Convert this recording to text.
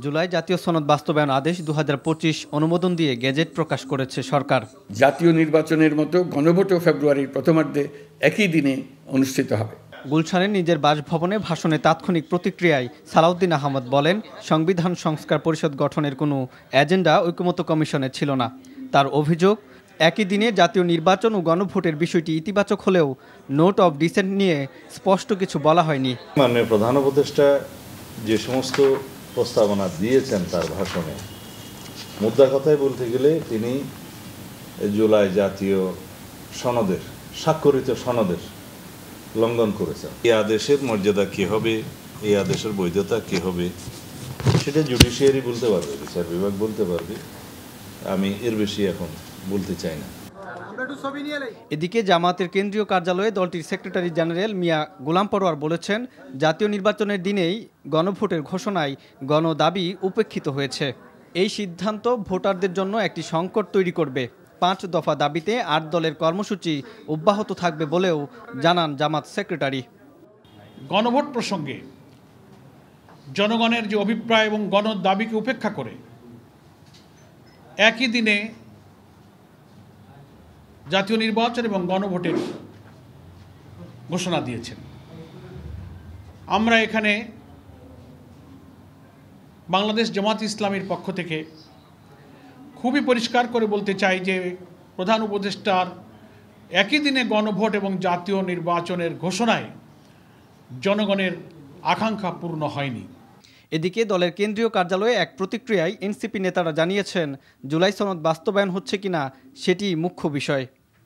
জুলাই জাতীয় সনদ বাস্তবায়ন আদেশ 2025 অনুমোদন দিয়ে গেজেট প্রকাশ করেছে সরকার। জাতীয় নির্বাচনের মতো গণভোটও ফেব্রুয়ারির প্রথমার্ধে একই দিনে অনুষ্ঠিত হবে। গুলশানের নিজের বাসভবনে ভাষণে তাৎক্ষণিক প্রতিক্রিয়ায় সালাউদ্দিন আহমদ বলেন, সংবিধান সংস্কার পরিষদ গঠনের কোনো এজেন্ডা ঐকমত্য কমিশনের ছিল না। তার অভিযোগ, একই দিনে জাতীয় নির্বাচন ও গণভোটের বিষয়টি ইতিবাচক হলেও নোট অফ ডিসেন্ট নিয়ে স্পষ্ট কিছু বলা হয়নি। মাননীয় প্রধান উপদেষ্টা যে সমস্ত প্রস্তাবনা দিয়েছেন তার ভাষণে, মুদ্রা কথায় বলতে গেলে তিনি জুলাই জাতীয় সনদের, স্বাক্ষরিত সনদের লঙ্ঘন করেছেন। এই আদেশের মর্যাদা কী হবে, এই আদেশের বৈধতা কী হবে, সেটা জুডিশিয়ারি বলতে পারবে, বিচার বিভাগ বলতে পারবে। আমি এর বেশি এখন বলতে চাই না। এদিকে জামায়াতের কেন্দ্রীয় কার্যালয়ে দলটির সেক্রেটারি জেনারেল মিয়া গোলাম পরোয়ার বলেছেন, জাতীয় নির্বাচনের দিনেই গণভোটের ঘোষণায় গণদাবি উপেক্ষিত হয়েছে। এই সিদ্ধান্ত ভোটারদের জন্য একটি সংকট তৈরি করবে। 5 দফা দাবিতে 8 দলের কর্মসূচি অব্যাহত থাকবে বলেও জানান জামাত সেক্রেটারি। গণভোট প্রসঙ্গে জনগণের যে অভিপ্রায় এবং গণদাবিকে উপেক্ষা করে একই দিনে জাতীয় নির্বাচন এবং গণভোটের ঘোষণা দিয়েছেন। আমরা এখানে বাংলাদেশ জামাত ইসলামীর পক্ষ থেকে খুবই পরিষ্কার করে বলতে চাই যে প্রধান উপদেষ্টার একই দিনে গণভোট এবং জাতীয় নির্বাচনের ঘোষণায় জনগণের আকাঙ্ক্ষা পূর্ণ হয়নি। এদিকে দলের কেন্দ্রীয় কার্যালয়ে এক প্রতিক্রিয়ায় এনসিপি নেতারা জানিয়েছেন, জুলাই সনদ বাস্তবায়ন হচ্ছে কিনা সেটি মুখ্য বিষয়।